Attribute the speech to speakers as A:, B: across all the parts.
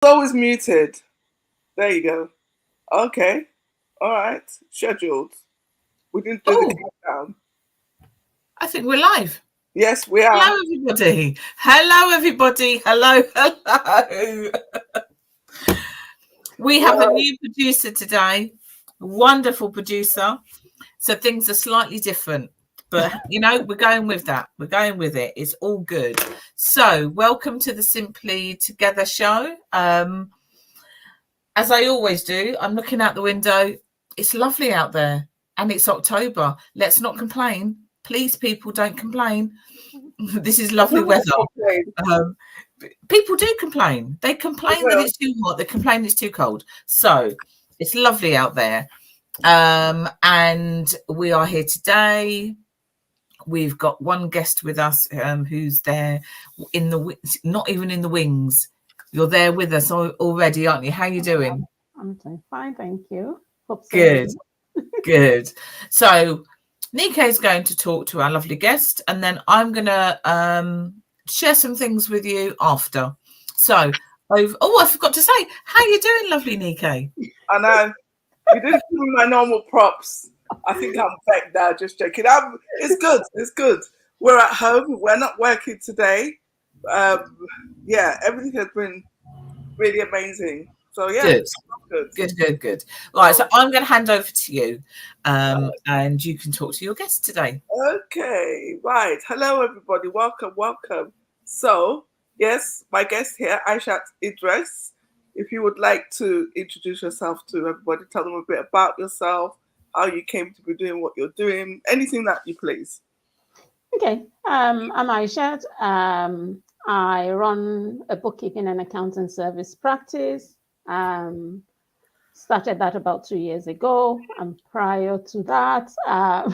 A: Always muted. There you go. Okay. All right. Scheduled. We didn't do the countdown.
B: I think we're live.
A: Yes, we are.
B: Hello, everybody. Hello, everybody. Hello, hello. We have a new producer today. Wonderful producer. So things are slightly different. But, we're going with that. We're going with it. It's all good. So welcome to the Simply Together show. As I always do, I'm looking out the window. It's lovely out there. And it's October. Let's not complain. Please, people, don't complain. This is lovely weather. People do complain. They complain that it's too hot. They complain it's too cold. So it's lovely out there. And we are here today. We've got one guest with us who's there in the not even in the wings. You're there with us already, aren't you? How are you doing?
C: I'm doing fine, thank you. Hope so.
B: Good. Good. So Nika is going to talk to our lovely guest, and then I'm going to share some things with you after. So, I forgot to say, how are you doing, lovely Nika?
A: I know. You didn't give me my normal props. I think I'm back now, just joking. It's good. It's good. We're at home. We're not working today. Everything has been really amazing. So, yeah.
B: Good. Right, so I'm going to hand over to you and you can talk to your guest today.
A: Okay, right. Hello, everybody. Welcome. So, yes, my guest here, Aishat Idris. If you would like to introduce yourself to everybody, tell them a bit about yourself, how you came to be doing what you're doing, anything that you please.
C: Okay, I'm Aishat. I run a bookkeeping and accounting service practice. Started that about 2 years ago. And prior to that, I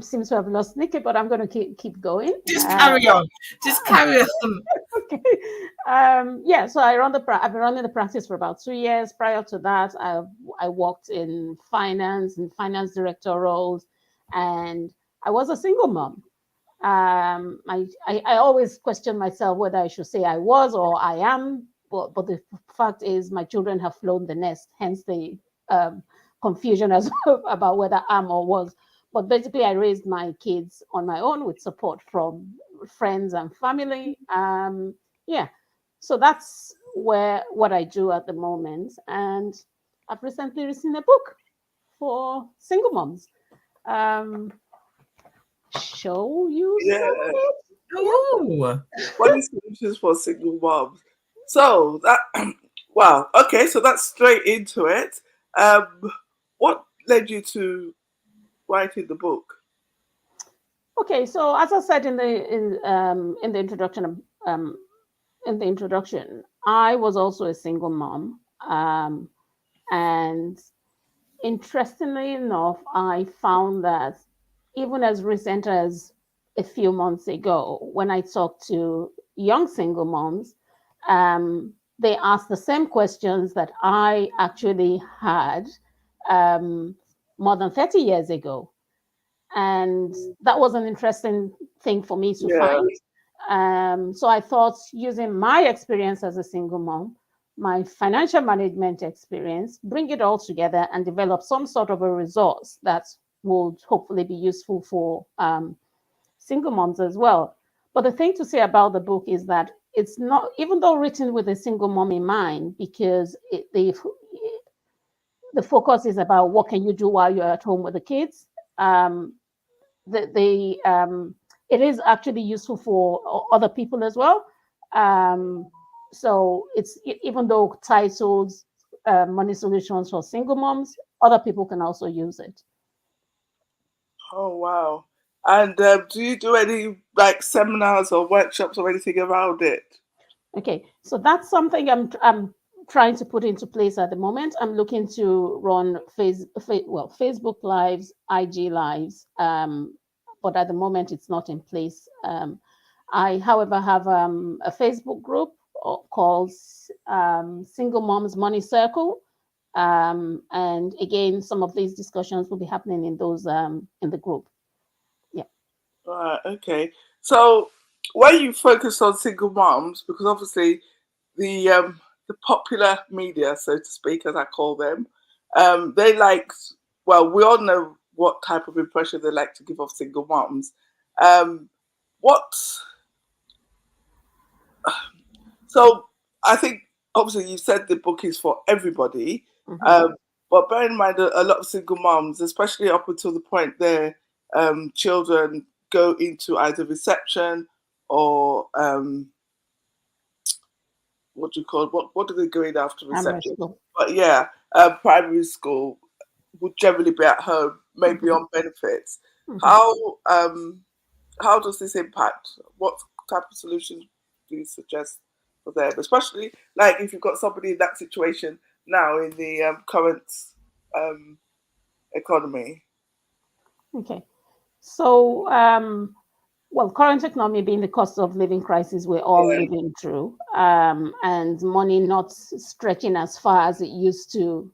C: seem to have lost Nikki, but I'm going to keep going.
B: Just carry on.
C: Okay. So I've been running the practice for about 2 years. Prior to that, I worked in finance director roles, and I was a single mom. I always question myself whether I should say I was or I am, but the fact is my children have flown the nest, hence the confusion as about whether I'm or was. But basically, I raised my kids on my own with support from friends and family. So that's what I do at the moment. And I've recently written a book for single moms. Show you
A: Funny solutions for single moms. So that so that's straight into it. What led you to writing the book?
C: Okay, so as I said in the introduction, I was also a single mom, and interestingly enough, I found that even as recent as a few months ago, when I talked to young single moms, they asked the same questions that I actually had more than 30 years ago. And that was an interesting thing for me to find. So I thought, using my experience as a single mom, my financial management experience, bring it all together and develop some sort of a resource that would hopefully be useful for single moms as well. But the thing to say about the book is that it's not, even though written with a single mom in mind, because the focus is about what can you do while you're at home with the kids. It is actually useful for other people as well. So it's, even though titled Money Solutions for Single Moms, other people can also use it.
A: Oh, wow. And do you do any seminars or workshops or anything around it?
C: Okay, so that's something I'm trying to put into place at the moment. I'm looking to run Facebook Lives, IG Lives, but at the moment it's not in place. I, however, have a Facebook group called Single Moms Money Circle. And again, some of these discussions will be happening in those in the group. Yeah.
A: Okay. So when you focus on single moms, because obviously the popular media, so to speak, as I call them, they like, well, we all know what type of impression they like to give of single moms. So I think obviously you said the book is for everybody, but bear in mind a lot of single moms, especially up until the point their children go into either reception or what do you call it? What do they go in after reception? But yeah, primary school would generally be at home, maybe on benefits. How does this impact? What type of solutions do you suggest for them? Especially like if you've got somebody in that situation now in the current economy.
C: Okay, so well, current economy being the cost of living crisis we're all living through, and money not stretching as far as it used to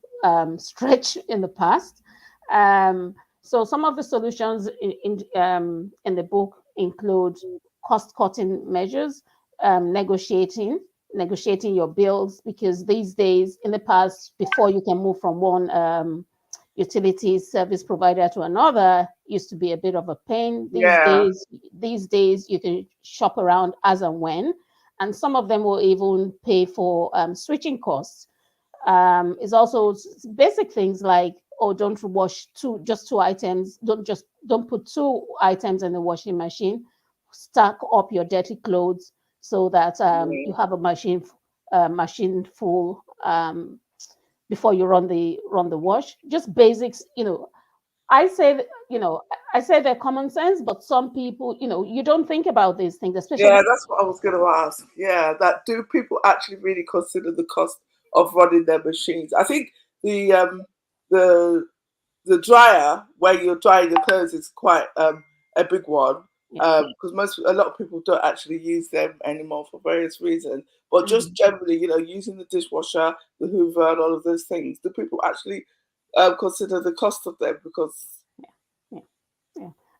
C: stretch in the past. So some of the solutions in the book include cost-cutting measures, negotiating your bills, because these days, in the past, before you can move from one utility service provider to another, used to be a bit of a pain. These days you can shop around as and when, and some of them will even pay for switching costs. It's also basic things like, oh, don't wash just two items. Don't put two items in the washing machine. Stack up your dirty clothes so that you have a machine full before you run the wash. Just basics, I say they're common sense, but some people, you don't think about these things, especially.
A: Yeah, that's what I was going to ask. Yeah, that do people actually really consider the cost of running their machines? I think the dryer where you're drying your clothes is quite a big one, because a lot of people don't actually use them anymore for various reasons. But just generally, using the dishwasher, the Hoover, and all of those things, do people actually consider the cost of them? Because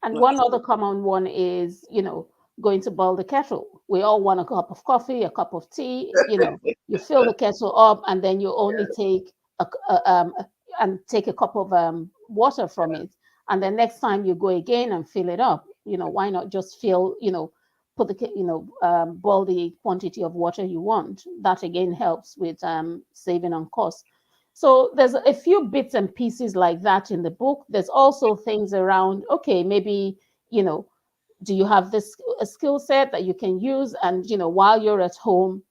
C: and one other common one is, going to boil the kettle. We all want a cup of coffee, a cup of tea. You fill the kettle up, and then you only take a cup of water from it. And the next time you go again and fill it up. Why not just fill? Put the boil the quantity of water you want. That again helps with saving on cost. So there's a few bits and pieces like that in the book. There's also things around, okay, maybe, do you have a skill set that you can use? And, while you're at home,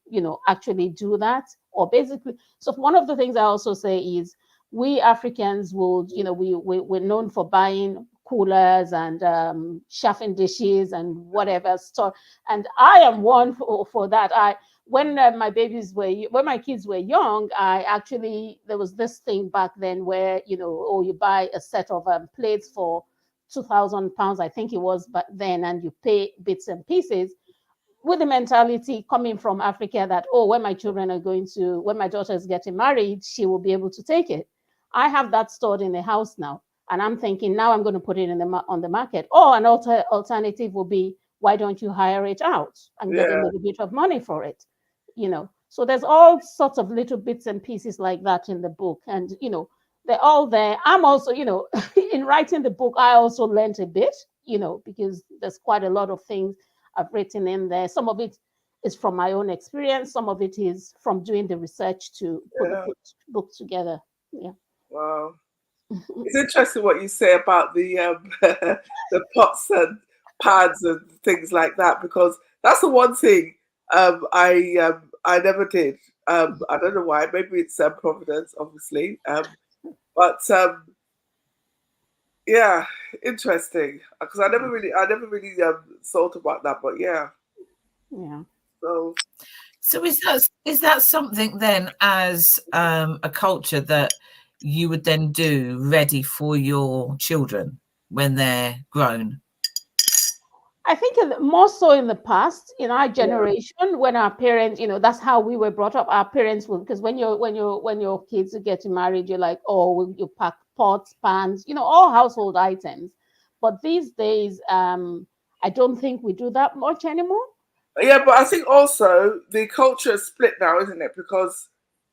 C: actually do that. Or basically, so one of the things I also say is we Africans will, we're known for buying coolers and chafing dishes and whatever stuff. And I am one for that. When my kids were young, there was this thing back then where, you buy a set of plates for £2,000, I think it was back then, and you pay bits and pieces, with the mentality coming from Africa that, when my daughter is getting married, she will be able to take it. I have that stored in the house now, and I'm thinking now I'm going to put it on the market. Or an alternative will be, why don't you hire it out and get a little bit of money for it? So there's all sorts of little bits and pieces like that in the book, and they're all there. I'm also, in writing the book, I also learned a bit, because there's quite a lot of things I've written in there. Some of it is from my own experience. Some of it is from doing the research to put the book together. Yeah.
A: Wow. It's interesting what you say about the the pots and pans and things like that, because that's the one thing I never did. I don't know why. Maybe it's Providence, obviously. But yeah, interesting, because I never really thought about that. But yeah.
B: So is that something then, as a culture, that you would then do ready for your children when they're grown?
C: I think more so in the past, in our generation, when our parents, that's how we were brought up. Our parents will, because when your kids are getting married, you're like, oh, you pack pots, pans, all household items. But these days, I don't think we do that much anymore.
A: Yeah, but I think also the culture is split now, isn't it? Because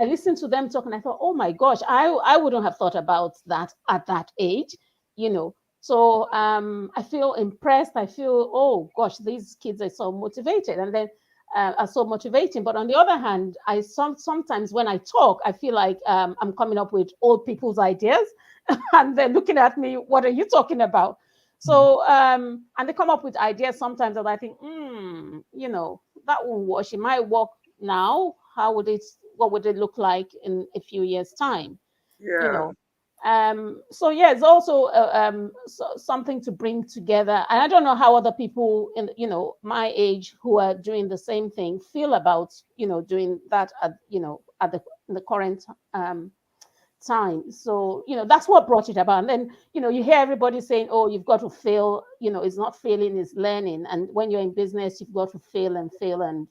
C: I listened to them talk and I thought, oh my gosh, I wouldn't have thought about that at that age, you know. So I feel impressed. I feel, oh gosh, these kids are so motivated, and then are so motivating. But on the other hand, sometimes when I talk, I feel like I'm coming up with old people's ideas, and they're looking at me. What are you talking about? So and they come up with ideas sometimes that I think, you know, that won't work. It might work now. What would it look like in a few years' time? You know. So yeah, it's also something to bring together. And I don't know how other people in, you know, my age who are doing the same thing feel about, you know, doing that at, you know, at the current time. So, you know, that's what brought it about. And then, you know, you hear everybody saying, oh, you've got to fail, you know, it's not failing, it's learning. And when you're in business, you've got to fail and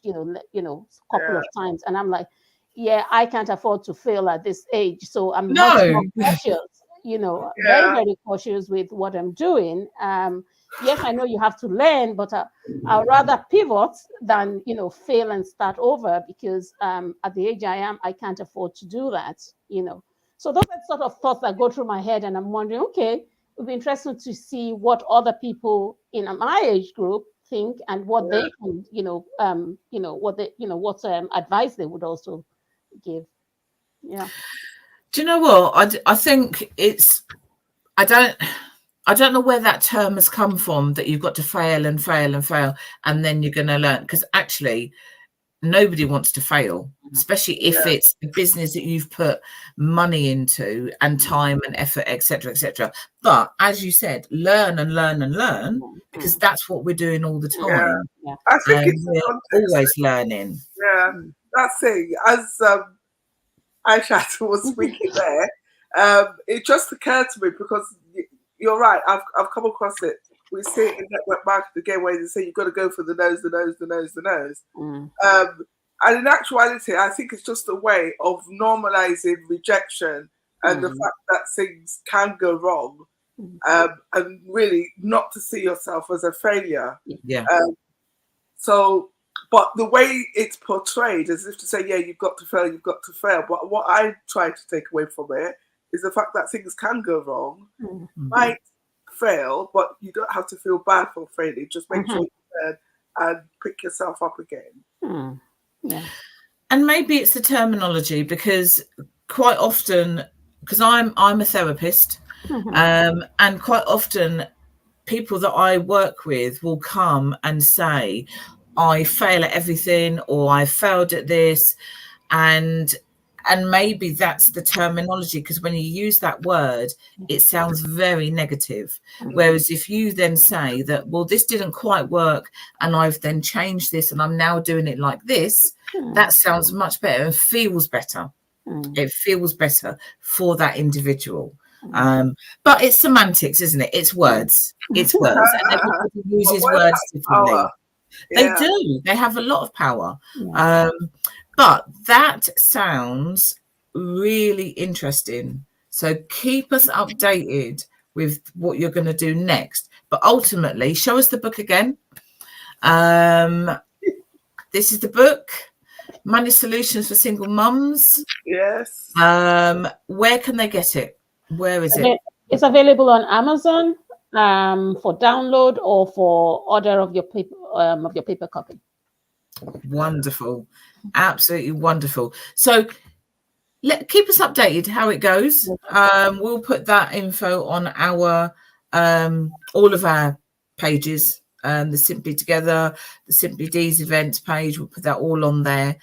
C: you know, a couple of times. And I'm like, yeah, I can't afford to fail at this age. So I'm much more cautious, you know, very, very cautious with what I'm doing. Yes, I know you have to learn, but I'd rather pivot than, you know, fail and start over, because at the age I am, I can't afford to do that, you know. So those are sort of thoughts that go through my head, and I'm wondering, okay, it would be interesting to see what other people in my age group think, and what they can, you know, what they, you know, what advice they would also give. Yeah.
B: Do you know what? I think it's, I don't know where that term has come from, that you've got to fail and fail and fail, and then you're going to learn. Because actually, nobody wants to fail, especially if it's a business that you've put money into and time and effort, etc., etc. But as you said, learn and learn and learn, because that's what we're doing all the time.
A: I think it's
B: always learning.
A: That's it. As Aishat was speaking there, it just occurred to me, because you're right. I've come across it. We see it in network marketing again, where they say you've got to go for the nose, the nose, the nose, the nose. And in actuality, I think it's just a way of normalizing rejection and the fact that things can go wrong, and really not to see yourself as a failure. So, but the way it's portrayed, as if to say, yeah, you've got to fail, you've got to fail. But what I try to take away from it is the fact that things can go wrong, might fail, but you don't have to feel bad for failing. Just make sure you learn and pick yourself up again.
B: And maybe it's the terminology, because quite often, because I'm a therapist, and quite often people that I work with will come and say, I fail at everything, or I failed at this, and maybe that's the terminology, because when you use that word, it sounds very negative. Whereas if you then say that, well, this didn't quite work, and I've then changed this, and I'm now doing it like this, that sounds much better and feels better. It feels better for that individual. But it's semantics, isn't it? It's words. It's words. And everybody uses words differently. They do. They have a lot of power. But that sounds really interesting. So keep us updated with what you're going to do next. But ultimately, show us the book again. This is the book, Money Solutions for Single Mums.
A: Yes.
B: Where can they get it? Where is it?
C: It's available on Amazon for download, or for order of your paper copy.
B: Wonderful. Absolutely wonderful. So keep us updated how it goes. We'll put that info on our all of our pages, the Simply Together, the Simply Deez events page. We'll put that all on there,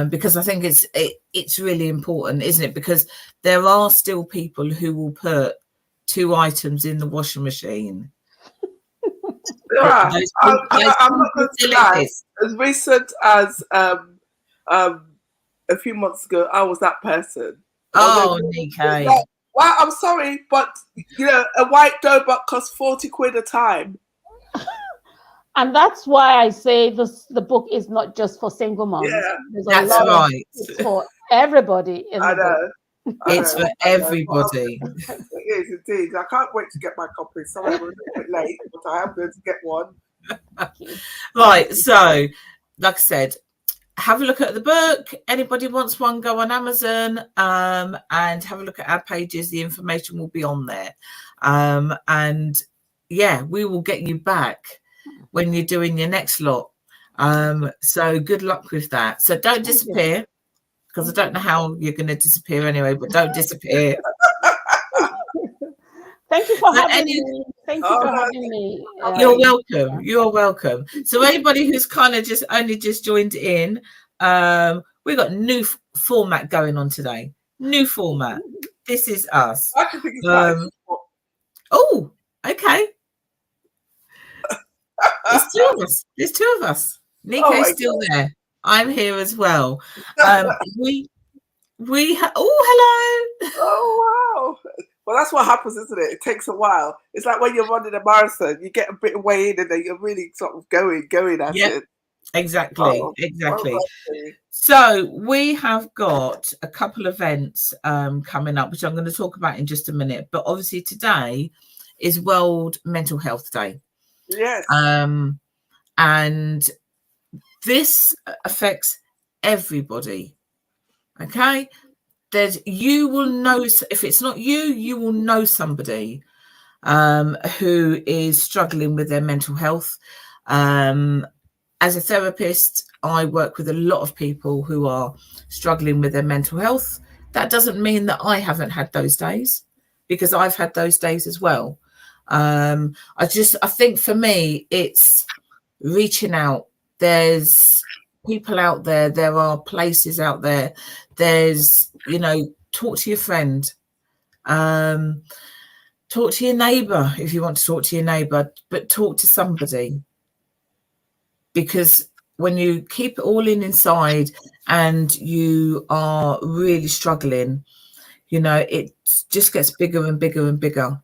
B: because I think it's really important, isn't it? Because there are still people who will put 2 items in the washing machine.
A: I'm not going to lie. As recent as a few months ago, I was that person.
B: Oh, Nico.
A: Like, well, I'm sorry, but you know, a white dough butt costs 40 quid a time.
C: And that's why I say the book is not just for single moms.
B: That's right.
C: It's for everybody.
A: I know.
B: It's for everybody.
A: It is indeed. I can't wait to get my copy. Sorry, we're a little bit late, but I am going to get one.
B: Right. So, like I said, have a look at the book. Anybody wants one, go on Amazon and have a look at our pages. The information will be on there. And yeah, we will get you back when you're doing your next lot. So good luck with that. So don't disappear, because I don't know how you're going to disappear anyway, but don't disappear.
C: Thank you for having me. Thank you for having me.
B: You're welcome. You're welcome. So anybody who's kind of only just joined in, we've got new format going on today. New format. This is us.
A: I can think it's
B: oh, okay. There's two of us. There's two of us. Nico's still there. I'm here as well. Oh, hello.
A: Oh, wow. Well, that's what happens, isn't it? It takes a while. It's like when you're running a marathon, you get a bit of way in and then you're really sort of going at it.
B: Exactly. Exactly. So we have got a couple of events coming up, which I'm going to talk about in just a minute. But obviously today is World Mental Health Day.
A: Yes.
B: And this affects everybody. Okay. You will know, if it's not you, you will know somebody who is struggling with their mental health. As a therapist, I work with a lot of people who are struggling with their mental health. That doesn't mean that I haven't had those days, because I've had those days as well. I think for me, it's reaching out. There's people out there. There are places out there. There's, talk to your friend. Talk to your neighbour if you want to talk to your neighbour, but talk to somebody. Because when you keep it all inside and you are really struggling, it just gets bigger and bigger and bigger.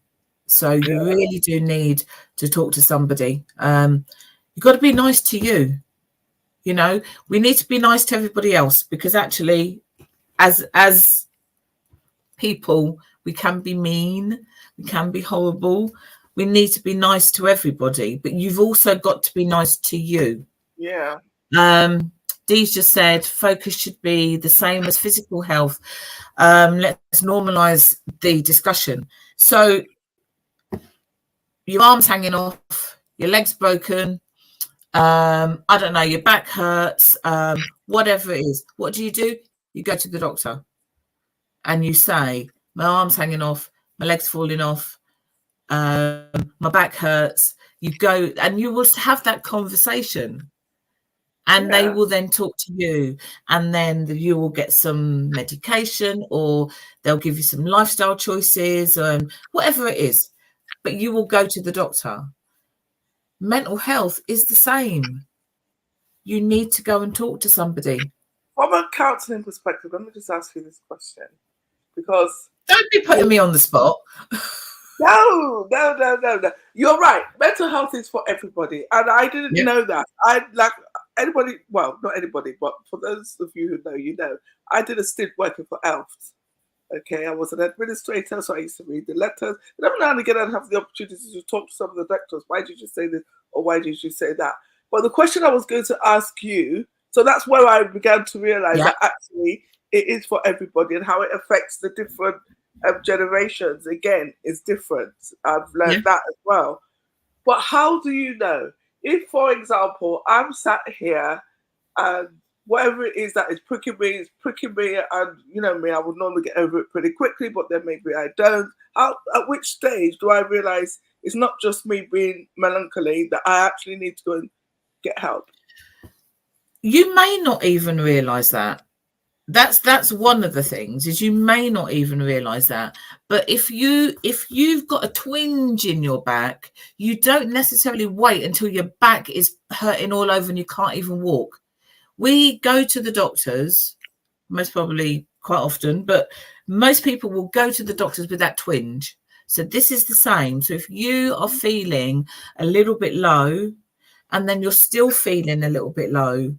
B: So you really do need to talk to somebody. You've got to be nice to you. We need to be nice to everybody else, because actually, as people, we can be mean, we can be horrible. We need to be nice to everybody, but you've also got to be nice to you.
A: Yeah.
B: Deez just said focus should be the same as physical health. Let's normalize the discussion. So your arm's hanging off, your leg's broken, I don't know, your back hurts, whatever it is. What do? You go to the doctor and you say, my arm's hanging off, my leg's falling off, my back hurts. You go and you will have that conversation, and they will then talk to you, and then you will get some medication, or they'll give you some lifestyle choices, whatever it is, but you will go to the doctor. Mental health is the same. You need to go and talk to somebody.
A: From a counselling perspective, let me just ask you this question, because
B: don't be putting me on the spot.
A: No. You're right. Mental health is for everybody, and I didn't know that. I like anybody. Well, not anybody, but for those of you who know, I did a stint working for ELF. Okay, I was an administrator, so I used to read the letters. And every now and again, I'd have the opportunity to talk to some of the doctors. Why did you say this, or why did you say that? But the question I was going to ask you, so that's where I began to realize that actually it is for everybody, and how it affects the different generations, again, is different. I've learned that as well. But how do you know? If, for example, I'm sat here and whatever it is that is pricking me, and you know me, I would normally get over it pretty quickly, but then maybe I don't. At which stage do I realize it's not just me being melancholy, that I actually need to go and get help?
B: You may not even realize that. That's one of the things, is you may not even realize that. But if you've got a twinge in your back, you don't necessarily wait until your back is hurting all over and you can't even walk. We go to the doctors, most probably quite often, but most people will go to the doctors with that twinge. So this is the same. So if you are feeling a little bit low, and then you're still feeling a little bit low,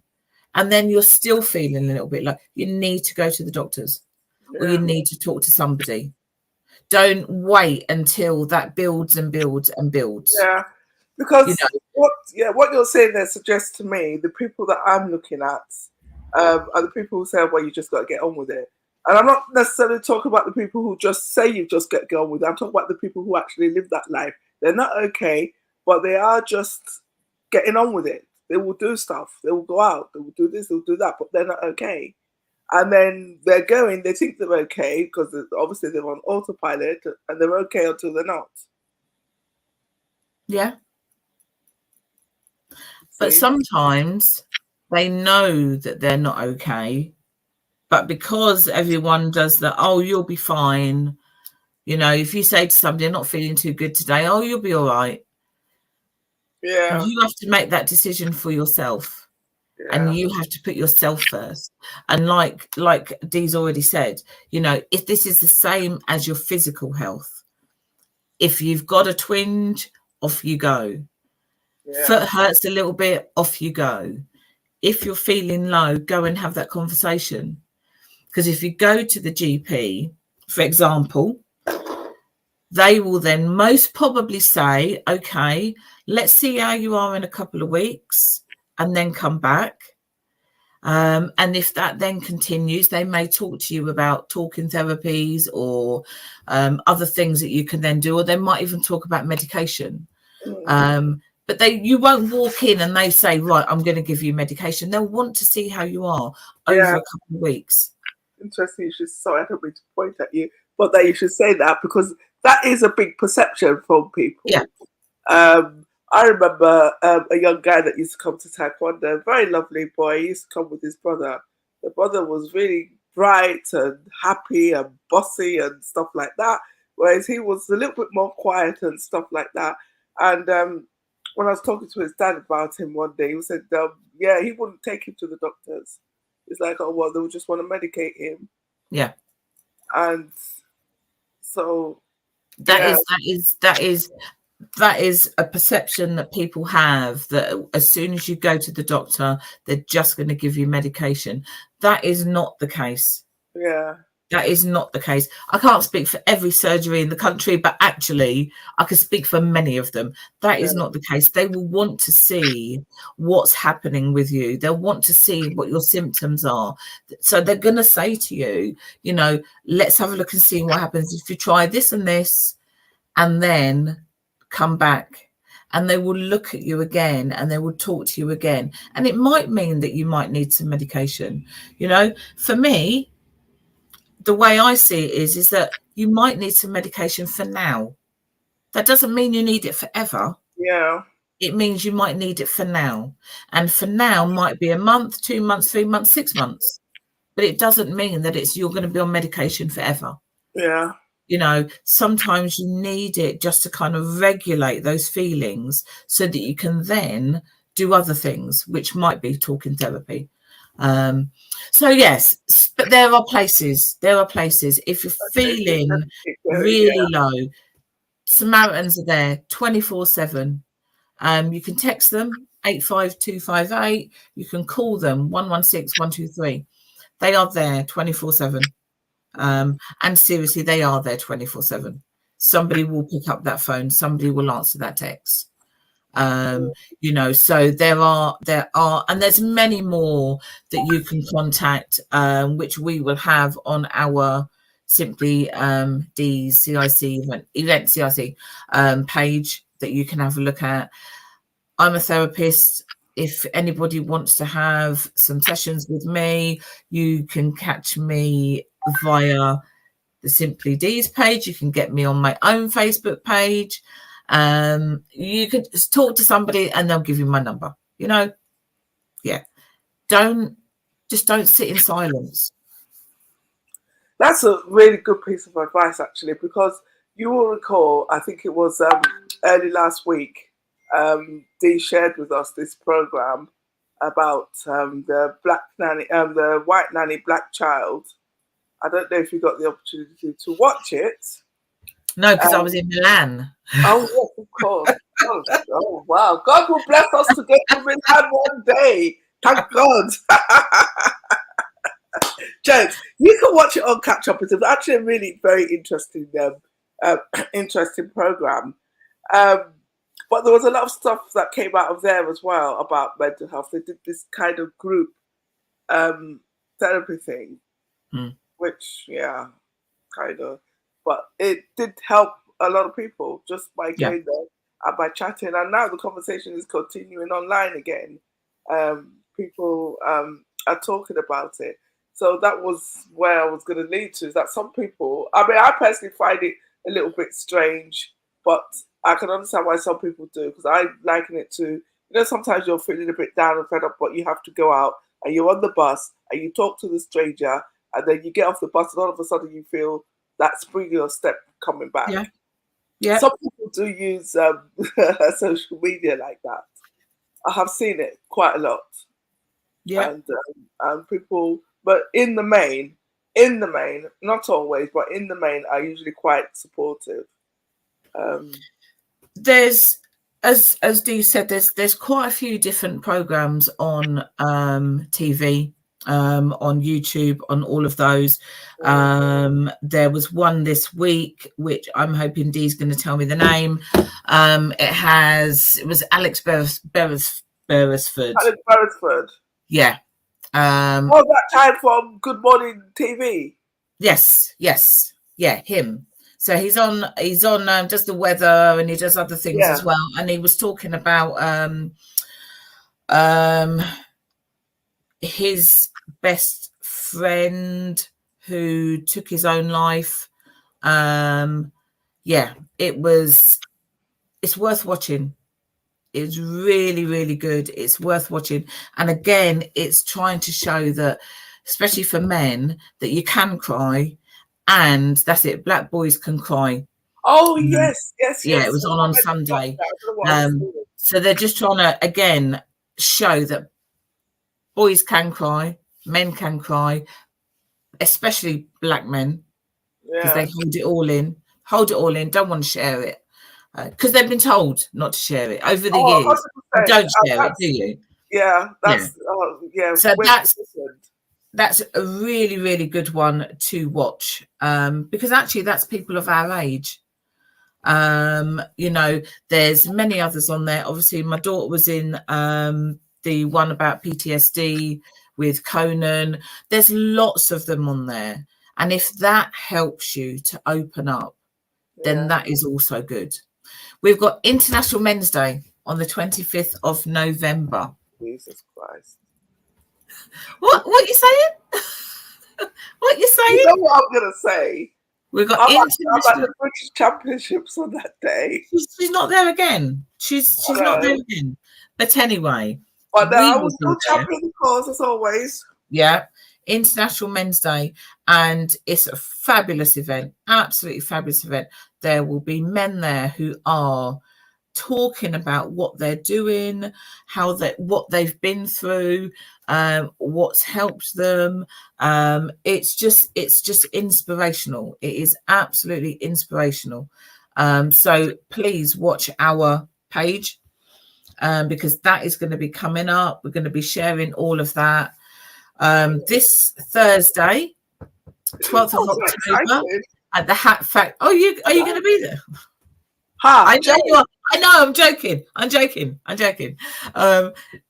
B: and then you're still feeling a little bit low, you need to go to the doctors, or you need to talk to somebody. Don't wait until that builds and builds and builds.
A: Yeah, because what you're saying there suggests to me the people that I'm looking at, are the people who say, well, you just got to get on with it. And I'm not necessarily talking about the people who just say you just get on with it. I'm talking about the people who actually live that life. They're not okay, but they are just getting on with it. They will do stuff. They will go out. They will do this. They will do that, but they're not okay. And then they're going. They think they're okay because obviously they're on autopilot, and they're okay until they're not.
B: Yeah.
A: See?
B: But sometimes they know that they're not okay, but because everyone does that, oh, you'll be fine. You know, if you say to somebody, I'm not feeling too good today, oh, you'll be all right.
A: Yeah.
B: You have to make that decision for yourself.
A: Yeah.
B: And you have to put yourself first. And like Deez already said, you know, if this is the same as your physical health, if you've got a twinge, off you go.
A: Yeah.
B: Foot hurts a little bit, off you go. If you're feeling low, go and have that conversation. Because if you go to the GP, for example, they will then most probably say, okay, let's see how you are in a couple of weeks and then come back. And if that then continues, they may talk to you about talking therapies or other things that you can then do, or they might even talk about medication. But you won't walk in and they say, right, I'm going to give you medication. They'll want to see how you are over a couple of weeks.
A: Interesting. You should, sorry, I don't mean to point at you, but that you should say that because that is a big perception from people.
B: Yeah.
A: I remember a young guy that used to come to Taekwondo, a very lovely boy. He used to come with his brother. The brother was really bright and happy and bossy and stuff like that, whereas he was a little bit more quiet and stuff like that. And when I was talking to his dad about him one day, he said, yeah, he wouldn't take him to the doctors. It's like, oh, well, they would just want to medicate him.
B: Yeah.
A: And so
B: that is a perception that people have, that as soon as you go to the doctor, they're just going to give you medication. That is not the case.
A: Yeah.
B: That is not the case. I can't speak for every surgery in the country, but actually I can speak for many of them. That is not the case. They will want to see what's happening with you. They'll want to see what your symptoms are. So they're going to say to you, you know, let's have a look and see what happens if you try this and this, and then come back. And they will look at you again and they will talk to you again. And it might mean that you might need some medication. You know, for me, the way I see it is that you might need some medication for now. That doesn't mean you need it forever.
A: Yeah.
B: It means you might need it for now. And for now might be a month, 2 months, 3 months, 6 months. But it doesn't mean that you're going to be on medication forever.
A: Yeah.
B: You know, sometimes you need it just to kind of regulate those feelings so that you can then do other things, which might be talking therapy. So yes, but there are places if you're feeling really low, Samaritans are there 24/7. You can text them 85258, you can call them 116-123. They are there 24/7. And seriously, they are there 24/7. Somebody will pick up that phone, somebody will answer that text. You know, so there are and there's many more that you can contact, which we will have on our Simply Deez CIC event CIC page that you can have a look at. I'm a therapist. If anybody wants to have some sessions with me, you can catch me via the Simply Deez page. You can get me on my own Facebook page. You could just talk to somebody and they'll give you my number. You know, yeah. Don't sit in silence.
A: That's a really good piece of advice, actually, because you will recall, I think it was early last week, Dee shared with us this program about the black nanny, the white nanny, black child. I don't know if you got the opportunity to watch it.
B: No, because I was in Milan.
A: Oh, yes, of course. Oh, wow. God will bless us to get to Milan one day. Thank God. Jokes. You can watch it on Catch Up. It's actually a really very interesting interesting program. But there was a lot of stuff that came out of there as well about mental health. They did this kind of group therapy thing,
B: Mm.
A: which kind of, but it did help a lot of people just by going there and by chatting. And now the conversation is continuing online again. People are talking about it. So that was where I was going to lead to, is that some people, I mean, I personally find it a little bit strange, but I can understand why some people do, because I liken it to, sometimes you're feeling a bit down and fed up, but you have to go out and you're on the bus and you talk to the stranger, and then you get off the bus and all of a sudden you feel that spring your step coming back.
B: Yeah. Yeah.
A: Some people do use social media like that. I have seen it quite a lot.
B: Yeah.
A: And people, but in the main, not always, but in the main, are usually quite supportive.
B: There's, as Dee said, there's quite a few different programs on TV, on YouTube, on all of those. There was one this week, which I'm hoping Dee's going to tell me the name. It was Alex Beresford.
A: Alex Beresford.
B: Yeah.
A: That time from Good Morning TV.
B: Yes. Yeah, him. So he's on does the weather, and he does other things as well. And he was talking about his best friend who took his own life. It's worth watching. It's really, really good. It's worth watching. And again, it's trying to show that, especially for men, that you can cry. And that's it. Black boys can cry.
A: Oh, yes.
B: Yeah, it was on Sunday. So they're just trying to, again, show that boys can cry, men can cry, especially black men, because they hold it all in, don't want to share it. Because they've been told not to share it over the years. You don't share it, do you?
A: Yeah,
B: So that's a really, really good one to watch, because actually that's people of our age. There's many others on there. Obviously, my daughter was in the one about PTSD with Conan. There's lots of them on there, and if that helps you to open up, then that is also good. We've got International Men's Day on the 25th of November.
A: Jesus Christ.
B: What are you saying? What are you saying?
A: You know what I'm going to say?
B: We've got
A: I'm at the British Championships on that day.
B: She's not there again. She's not there again. But anyway.
A: But I was still champion the cause as always.
B: Yeah. International Men's Day. And it's a fabulous event. Absolutely fabulous event. There will be men there who are talking about what they're doing, what they've been through, what's helped them. It's just inspirational. It is absolutely inspirational. So please watch our page, because that is going to be coming up. We're going to be sharing all of that this Thursday, 12th of October, at the Hat Factory. Oh, are you going to be there? I know you are. I know. I'm joking.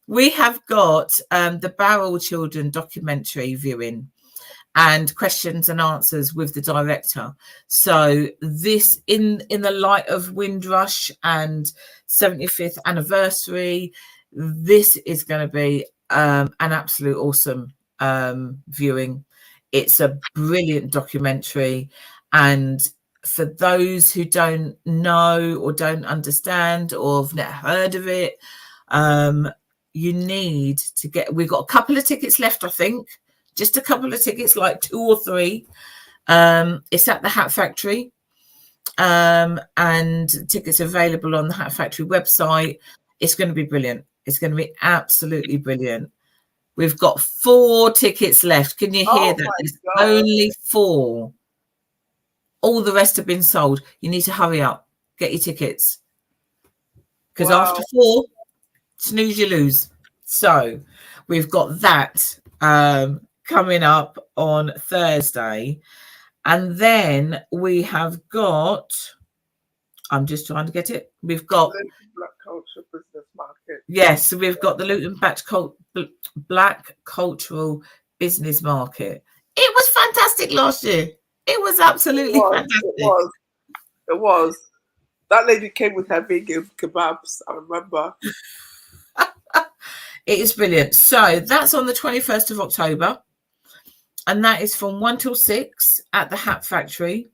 B: We have got the Barrel Children documentary viewing and questions and answers with the director. So this, in the light of Windrush and 75th anniversary, this is going to be an absolute awesome viewing. It's a brilliant documentary, and for those who don't know or don't understand or have never heard of it, you need to get, we've got a couple of tickets left, I think, just a couple of tickets, like 2 or 3. It's at the Hat Factory, and tickets available on the Hat Factory website. It's going to be brilliant. It's going to be absolutely brilliant. We've got 4 tickets left. Can you hear that? There's only 4. All the rest have been sold. You need to hurry up. Get your tickets. Because after 4, snooze, you lose. So we've got that coming up on Thursday. And then we have got, I'm just trying to get it. We've got
A: Black Culture Business Market.
B: Yes, so we've got the Luton Black Cultural business market. It was fantastic last year. It was absolutely fantastic.
A: It was. That lady came with her vegan kebabs, I remember.
B: It is brilliant. So that's on the 21st of October. And that is from 1 till 6 at the Hat Factory.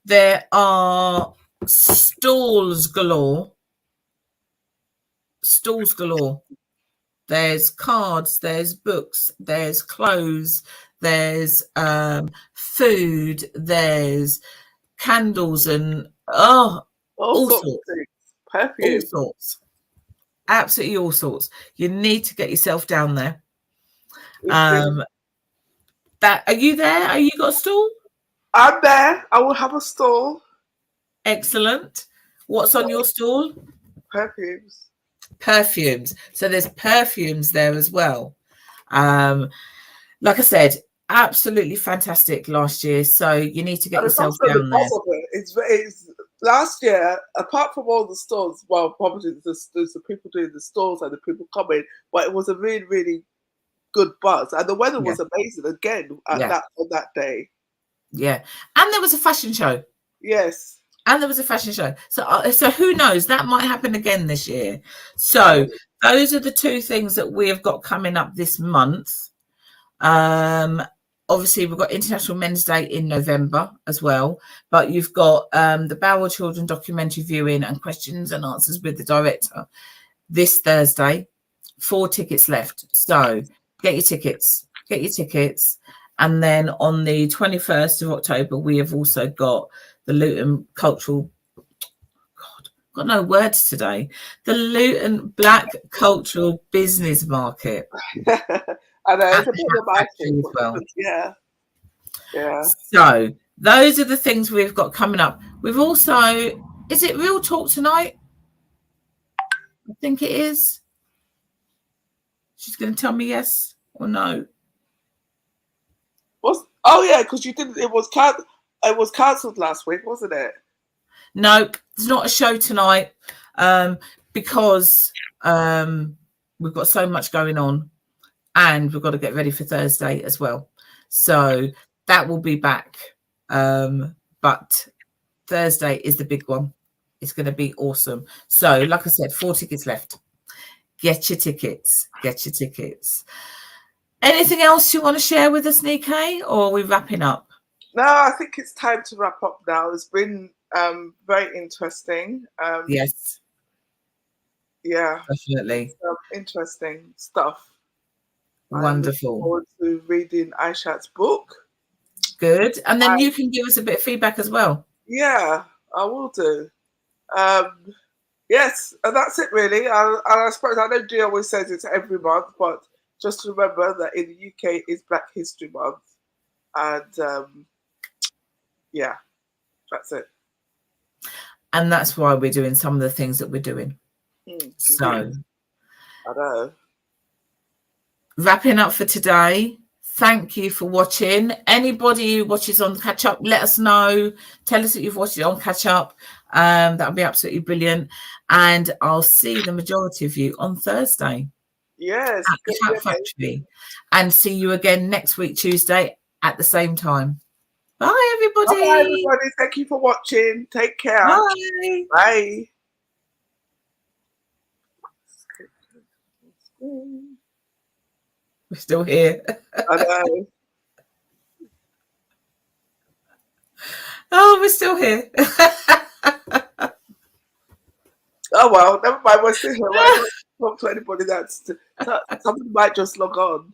B: There are stalls galore. Stalls galore. There's cards, there's books, there's clothes, there's food, there's candles, and all sorts.
A: Perfume.
B: All sorts. Absolutely all sorts. You need to get yourself down there. Are you there? Are you got a stall?
A: I'm there. I will have a stall.
B: Excellent. What's on your stall? Perfumes. So there's perfumes there as well. Like I said, absolutely fantastic last year. So you need to get yourself down there.
A: It's last year, apart from all the stores, well, probably there's the people doing the stores and the people coming, but it was a really, really good buzz. And the weather was amazing again on that day. Yeah.
B: And there was a fashion show.
A: Yes.
B: And there was a fashion show. So who knows? That might happen again this year. So those are the two things that we have got coming up this month. Obviously, we've got International Men's Day in November as well. But you've got the Bauer Children documentary viewing and questions and answers with the director this Thursday. 4 tickets left. So get your tickets. And then on the 21st of October, we have also got the Luton Cultural, got no words today. The Luton Black Cultural Business Market.
A: I know, it's a bit of a market
B: as well.
A: Yeah.
B: So those are the things we've got coming up. We've also, is it Real Talk tonight? I think it is. She's going to tell me yes or no.
A: Oh yeah, because you didn't. It was cancelled last week, wasn't it?
B: No, it's not a show tonight because we've got so much going on, and we've got to get ready for Thursday as well. So that will be back, but Thursday is the big one. It's going to be awesome. So, like I said, 4 tickets left. Get your tickets. Anything else you want to share with us, Nike, or are we wrapping up?
A: No, I think it's time to wrap up now. It's been very interesting.
B: Yes.
A: Yeah.
B: Definitely.
A: Some interesting stuff.
B: Wonderful.
A: I'm looking forward to reading Aishat's book.
B: Good. And then you can give us a bit of feedback as well.
A: Yeah, I will do. Yes, and that's it really. And I suppose, I know Dee always says it's every month, but just remember that in the UK it's Black History Month. And yeah, that's it.
B: And that's why we're doing some of the things that we're doing. So,
A: I know.
B: Wrapping up for today. Thank you for watching. Anybody who watches on Catch Up, let us know. Tell us that you've watched it on Catch Up. That would be absolutely brilliant. And I'll see the majority of you on Thursday.
A: Yes.
B: At the Chat Factory. And see you again next week, Tuesday, at the same time. Bye, everybody.
A: Bye, everybody. Thank you for watching. Take care.
B: Bye.
A: Bye.
B: We're still here.
A: I know.
B: Oh, we're still here.
A: Oh, well, never mind. We're still here. I don't talk to anybody somebody might just log on.